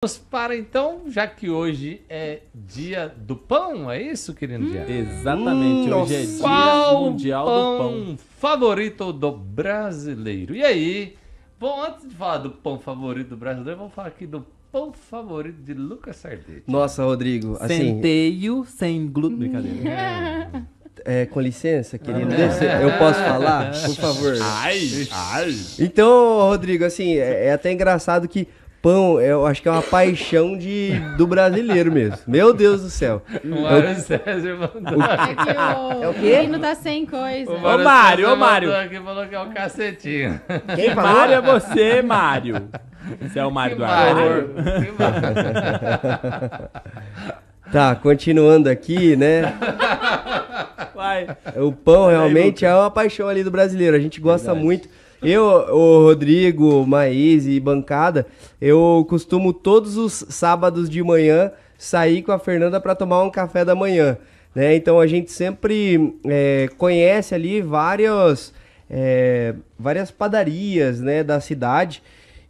Vamos para então, já que hoje é dia do pão, é isso, querido dia? Exatamente, hoje é dia Qual mundial do pão. favorito do brasileiro? E aí, bom, antes de falar do pão favorito do brasileiro, vamos falar aqui do pão favorito de Lucas Sardelli. Nossa, Rodrigo, assim, Centeio sem glúten, brincadeira. com licença, querido, eu posso falar, por favor? Ai. Então, Rodrigo, assim, é até engraçado que pão, eu acho que é uma paixão do brasileiro mesmo. Meu Deus do céu. O Mário César mandou. É que É o quê? menino tá sem coisa. O Mário, César ô, Mário. mandou aqui, falou que é um cacetinho. Quem falou? Mário é você, Mário. Você é o Mário do Mário. Armário. Que Mário. Tá, continuando aqui, né? Vai. O pão realmente é uma paixão ali do brasileiro. A gente gosta muito. Eu, o Rodrigo, Maís e bancada, eu costumo todos os sábados de manhã sair com a Fernanda para tomar um café da manhã, né? Então a gente sempre conhece ali várias padarias, né, da cidade,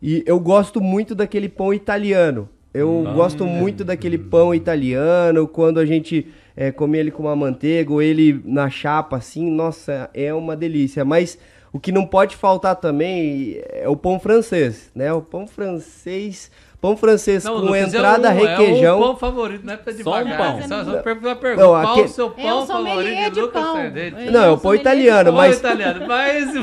e eu gosto muito daquele pão italiano. Eu gosto muito daquele pão italiano, quando a gente come ele com uma manteiga ou ele na chapa, assim, nossa, é uma delícia. Mas o que não pode faltar também é o pão francês, né? O pão francês Não, com Lucas, entrada, requeijão. É o pão favorito, não é pra devagar. Só um pão. Só pergunta, Não, qual o seu Eu pão sou favorito sommelier de de Lucas pão. Sardelli? Não, é o pão sommelier de italiano, pão. mas- italiano, mas...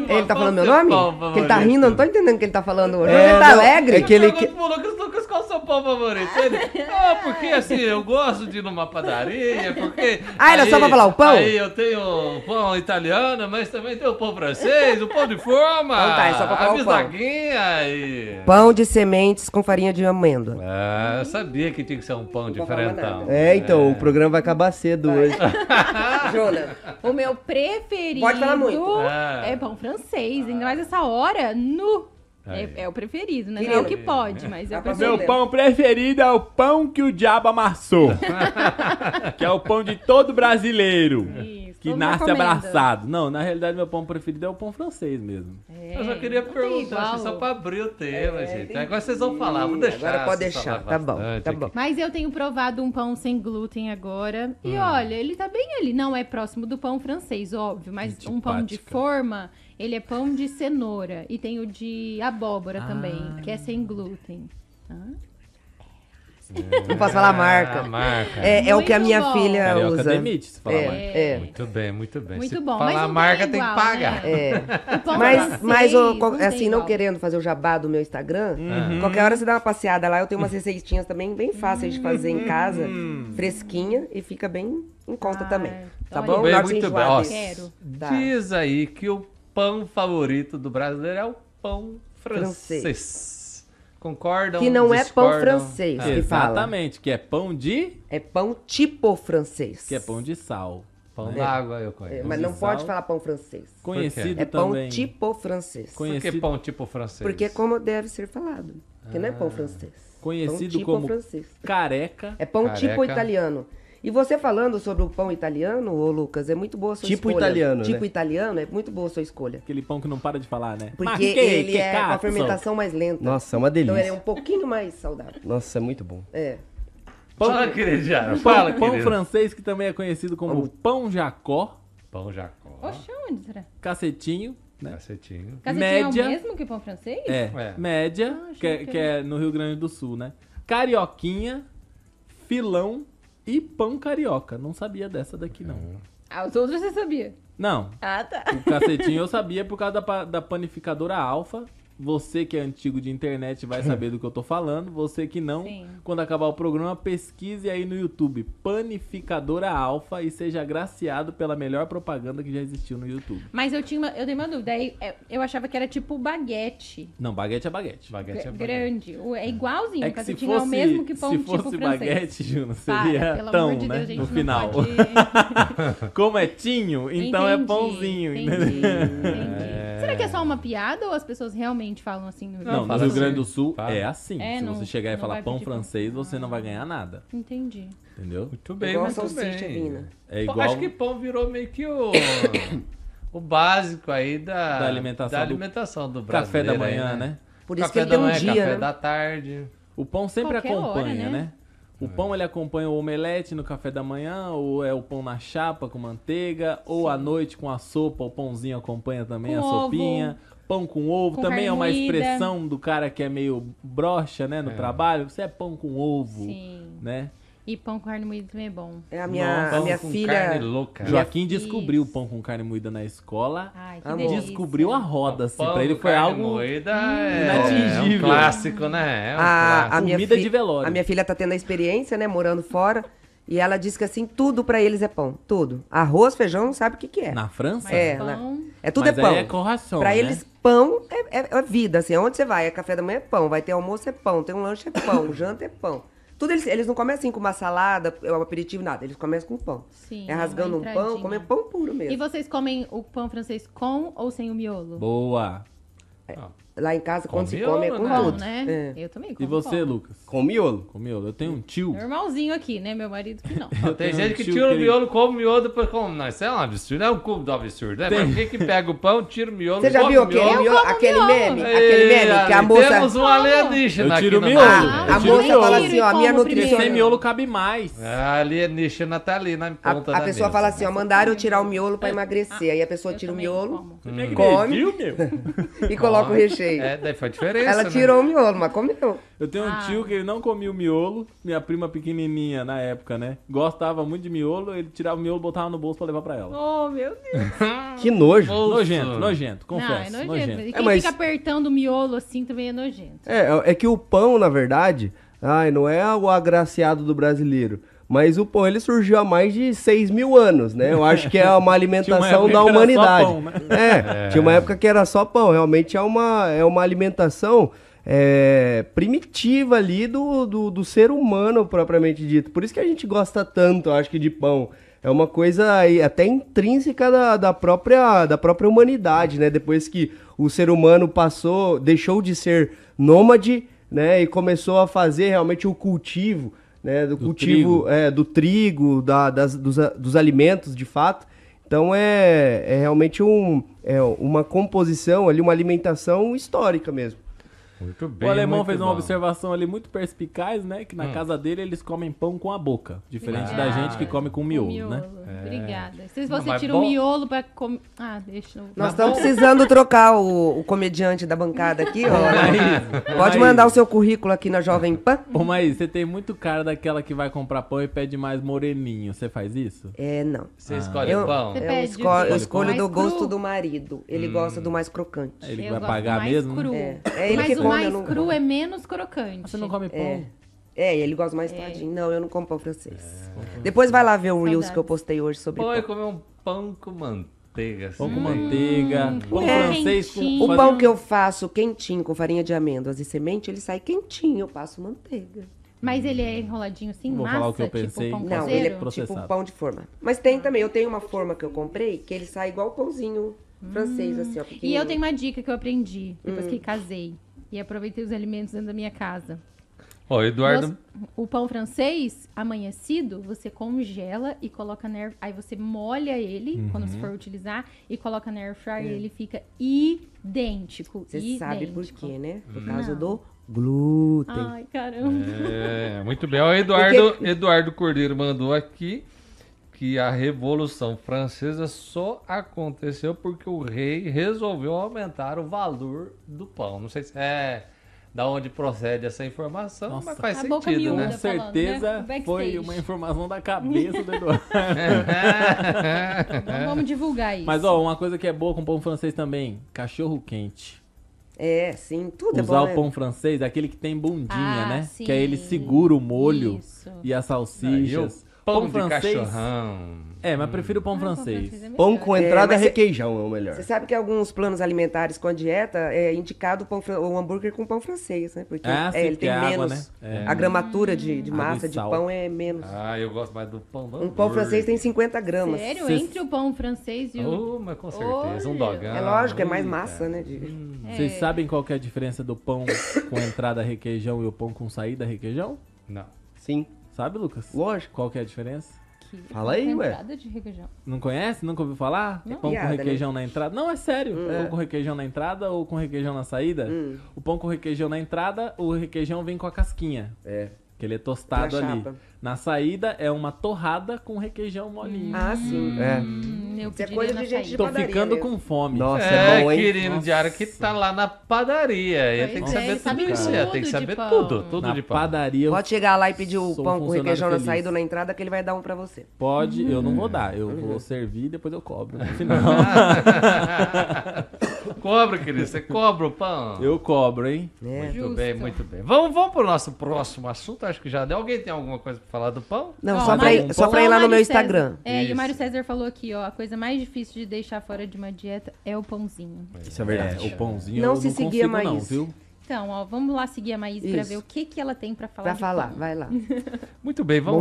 Ele tá falando meu nome? Que ele tá rindo, eu não tô entendendo o que ele tá falando hoje. É, Ele tá não, alegre? é que ele- Lucas, qual é o seu pão favorito? Ele, porque assim, eu gosto de ir numa padaria, porque... Ah, era só pra falar o pão? Aí eu tenho o pão italiano, mas também tem o pão francês, o pão de forma, Então tá, é só pra falar a o pão. bisaguinha e... Pão de sementes com farinha de amêndoa. Ah, eu sabia que tinha que ser um pão Não vou falar diferentão. nada. Então, o programa vai acabar cedo hoje. Jonas, O meu preferido Pode falar muito. é pão francês. Ainda mais essa hora, nu. Aí. É o preferido, né? Não é Querida. o que pode, mas é o Dá pra preferido. Meu pão preferido é o pão que o diabo amassou. Que é o pão de todo brasileiro. Isso, Que todo nasce mundo recomenda. abraçado. Não, na realidade meu pão preferido é o pão francês mesmo. Eu só queria não tem perguntar, igual. assim, só pra abrir o tema, gente. Agora vocês vão falar, vou deixar. Agora pode vocês deixar, falar tá bom, bastante tá aqui. bom. Mas eu tenho provado um pão sem glúten agora. E olha, ele tá bem ali. Não é próximo do pão francês, óbvio. Mas um pão de Antipática. forma, ele é pão de cenoura. E tem o de abóbora também, que é sem glúten. não posso falar a marca. A marca. É o que a Muito minha bom. filha Carioca usa. demite se falar mais. Muito bem, muito bem. Muito Se bom. falar Mas a não marca, tem tem que igual, pagar. né? O pão Mas francês, assim, tem não igual. querendo fazer o jabá do meu Instagram, qualquer hora você dá uma passeada lá, eu tenho umas receitinhas também bem fáceis de fazer em casa, fresquinha, e fica bem em conta também. Tá olha. bom? Muito bem, Na hora de muito bem. enjoar Ó, dele. Quero. Tá. diz aí que o pão favorito do brasileiro é o pão francês. Concordam? Que não é pão discordam? francês. Que fala. Exatamente, que é pão de... É pão tipo francês. Que é pão de sal. Pão d'água eu É, conheço. mas de não pode sal. falar pão francês. Conhecido É pão também. tipo francês. Por que Conhecido, pão tipo francês? Porque é como deve ser falado. Porque não é pão francês. conhecido pão tipo como francês. careca. É pão Careca. tipo italiano. E você falando sobre o pão italiano, ô Lucas, é muito boa a sua Tipo escolha. italiano, Tipo né? italiano, é muito boa a sua escolha. Aquele pão que não para de falar, né? Porque Mas que ele é com a cazzo? fermentação mais lenta. Nossa, é uma Então ele é delícia. um pouquinho mais saudável. Nossa, é muito bom. É. Fala, queridinha. Pão, Fala, pão querido. francês que também é conhecido como pão Jacó, Pão Jacó. Oxe, onde será? cacetinho, né? Cacetinho. Cacetinho é Média. o mesmo que o pão francês? É. Média, achei que é no Rio Grande do Sul, né? Carioquinha, filão e pão carioca. Não sabia dessa daqui, não. Ah, os outros você sabia. Não, Ah, tá. o cacetinho eu sabia por causa da panificadora Alfa. Você que é antigo de internet vai saber do que eu tô falando. Você que não, Sim. quando acabar o programa, pesquise aí no YouTube Panificadora Alfa e seja agraciado pela melhor propaganda que já existiu no YouTube. Mas eu dei uma dúvida. Aí, eu achava que era tipo baguete. Não, baguete é baguete. Baguete é baguete. Grande. É igualzinho. É o que se cacetinho é o mesmo que pão se tipo fosse francês. baguete, Juno, Para, seria pelo tão, amor de né? Deus, gente, no não final. pode- Como é tinho, então é Entendi, pãozinho, entendi, entendeu? entendi. Será que é só uma piada ou as pessoas realmente falam assim no Não, no fala Rio assim. Grande do Sul Fala. é assim. É, Se não- você chegar e não falar vai pão pedir pão. francês, você não vai ganhar nada. Entendi. Entendeu? Muito bem, Igual muito salsicha bem. fina. É igual Acho que pão virou meio que o básico aí Da alimentação da do alimentação do café brasileiro. da manhã, aí, né? Por isso que Café ele da tem um manhã, dia, café né? da tarde. O pão sempre Qualquer acompanha, hora, né? né? O pão ele acompanha o omelete no café da manhã, ou é o pão na chapa com manteiga, ou à noite com a sopa, o pãozinho acompanha também Com a ovo. sopinha. Pão com ovo Com também é carne uma moída. expressão do cara que é meio broxa, né, no trabalho. Você é pão com ovo, Sim. né? E pão com carne moída também é bom. É a Nossa, minha Pão com filha. carne louca. Joaquim Isso. descobriu o pão com carne moída na escola. Ai, que Amor. delícia. Descobriu a roda, assim. Pão Pra ele com foi carne algo moída inatingível. É um clássico, né? É um A clássico. minha Comida fi- de velório. A minha filha tá tendo a experiência, né, morando fora. E ela disse que assim, tudo pra eles é pão. Tudo. Arroz, feijão, não sabe o que que é. Na França? Mas É, pão... É tudo Mas é pão. aí é com ração, Pra né? eles, pão é vida, assim. Onde você vai, é café da manhã é pão. Vai ter almoço é pão. Tem um lanche é pão. Janta é pão. Tudo eles não comem assim com uma salada, é um aperitivo, nada. Eles começam com pão. Sim, É rasgando um uma pão, entradinha. comem pão puro mesmo. E vocês comem o pão francês com ou sem o miolo? Boa. Lá em casa, quando Com se come, é miolo, com né? Pão, tudo. né? É. Eu também E como você, pão. Lucas? Com miolo. Com miolo? Eu tenho um tio. Normalzinho aqui, né? Meu marido que não. Tem tenho gente um que tio tira que o ele- miolo, come o miolo, depois come. Não, isso é um absurdo, é um cubo do absurdo. Né? Por que que pega o pão, tira o miolo, Você já come viu o miolo? aquele, como aquele miolo. meme? Aquele meme que a Ei, moça... Temos um alienígena Eu tiro aqui o na miolo. nossa- A Eu tiro moça miolo. fala assim, ó, a minha Como Porque nutricionista... sem miolo cabe mais. A alienígena tá ali na ponta A da pessoa mesa. fala assim, ó, mandaram eu tirar o miolo pra emagrecer. Aí a pessoa Eu tira o também miolo como. Você me Come. agrediu, meu? e coloca o recheio. É, daí faz diferença, Ela né? tirou o miolo, mas comeu. Eu tenho um tio que ele não comia o miolo. Minha prima pequenininha, na época, né? Gostava muito de miolo. Ele tirava o miolo e botava no bolso pra levar pra ela. Oh, meu Deus. Que nojo. Nojento, confesso. Não, é nojento. E quem mas- fica apertando o miolo assim também é nojento. É que o pão, na verdade, não é o agraciado do brasileiro. Mas o pão, ele surgiu há mais de 6.000 anos, né? Eu acho que é uma alimentação época da que era só humanidade. pão, né? Tinha uma época que era só pão. Realmente é uma alimentação primitiva ali do ser humano, propriamente dito. Por isso que a gente gosta tanto, eu acho que, de pão. É uma coisa aí até intrínseca da própria humanidade, né? Depois que o ser humano deixou de ser nômade, né? E começou a fazer realmente o cultivo, né? Do cultivo do trigo, dos alimentos, de fato. Então é realmente uma composição ali, uma alimentação histórica mesmo. Muito bem, O alemão muito fez uma bom. observação ali muito perspicaz, né? Que na casa dele eles comem pão com a boca. Diferente da gente que come com miolo, né? Obrigada. Se Não, você mas tira bom- o miolo pra comer... Ah, deixa eu... Nós estamos precisando trocar o comediante da bancada aqui, ó. Pode mandar o seu currículo aqui na Jovem Pan? Ô, Maís, você tem muito cara daquela que vai comprar pão e pede mais moreninho. Você faz isso? Não. Você escolhe Eu- o pão? Você Eu pede escolho, o escolho mais do cru? gosto do marido. Ele gosta do mais crocante. Ele Eu vai gosto pagar mais mesmo? cru. Né? É ele Mas que o come, mais eu não cru como. é menos crocante. Você não come pão? Ele gosta mais todinho. Não, eu não como pão francês. Depois vai lá ver o Reels que eu postei hoje sobre Pô, eu pão. comer um pão com manteiga. Assim. Pão com manteiga, pão francês com... quentinho. O fazer pão um- que eu faço quentinho com farinha de amêndoas e semente, ele sai quentinho, eu passo manteiga. Mas ele é enroladinho assim, Vou massa, falar o que eu tipo pensei. pão Não, caseiro? ele é Processado. tipo pão de forma. Mas tem também, eu tenho uma forma que eu comprei, que ele sai igual pãozinho francês, assim, ó, E pequenininho. eu tenho uma dica que eu aprendi depois que casei. E aproveitei os alimentos dentro da minha casa. Ó, Eduardo... O pão francês, amanhecido, você congela e coloca na air... Aí você molha ele, quando você for utilizar, e coloca na air fryer e ele fica idêntico. Você sabe por idêntico. quê, né? Por causa Não. do glúten. Ai, caramba. Muito bem. O Eduardo Cordeiro mandou aqui que a Revolução Francesa só aconteceu porque o rei resolveu aumentar o valor do pão. Não sei se é da onde procede essa informação, Nossa. mas faz A boca sentido, miúda. né? Com falando, certeza né? Backstage. foi uma informação da cabeça do Eduardo. Então vamos divulgar isso. Mas, ó, uma coisa que é boa com pão francês também, cachorro quente. Sim, tudo Usar é bom. o pão francês, aquele que tem bundinha, né? sim. Que aí ele segura o molho Isso. e as E o salsichas. pão de cachorrão. Mas prefiro pão francês. é melhor. Pão com entrada mas requeijão é o melhor. Você sabe que alguns planos alimentares com a dieta é indicado o hambúrguer com pão francês, né? Porque Sim, ele porque tem é água, menos. né? A gramatura de Água massa e de sal. pão é menos. Eu gosto mais do pão do Um pão francês tem 50 gramas. Sério? Cês- Entre o pão francês e o... Mas com certeza, um Olha. dogão. É lógico, é mais Eita. massa, né? Vocês sabem qual que é a diferença do pão com entrada requeijão e o pão com saída requeijão? Não. Sim, Sabe, Lucas? lógico. Qual que é a diferença? Que Fala aí, ué. entrada de requeijão. Não conhece? Nunca ouviu falar? Não. Pão Piada, com requeijão na entrada? Não, é sério. É. Pão com requeijão na entrada ou com requeijão na saída? O pão com requeijão na entrada, o requeijão vem com a casquinha. É. Que ele é tostado Na ali. chapa. Na saída é uma torrada com requeijão molinho. Ah, sim. É. Eu Isso é pediria coisa na de gente saída. de Tô padaria ficando mesmo. com fome. Nossa, É, é bom, hein? querido diário que tá lá na padaria. Ele tem que Pois é, saber ele tudo sabe isso. tudo Tem que de saber pão. tudo Na de pão. padaria, Pode chegar lá e pedir o Sou um pão com funcionário requeijão na feliz. saída ou na entrada que ele vai dar um pra você. pode, eu não vou dar. Eu vou servir e depois eu cobro. Senão, Cobra, querido. Você cobra o pão? eu cobro, hein? É. Muito Justo. bem, muito bem. Vamos pro nosso próximo assunto. Acho que já deu. Alguém tem alguma coisa pra falar do pão? Não, Ó, só, Mário- só pra ir o lá no Mário meu César- Instagram. É, e Isso. o Mário César falou aqui, ó, a coisa mais difícil de deixar fora de uma dieta é o pãozinho. Isso é verdade. O pãozinho Não eu se não seguia consigo não, mais. viu? Então, ó, vamos lá seguir a Maís pra Isso. ver o que ela tem pra falar Pra de falar, pão. vai lá. Muito bem, vamos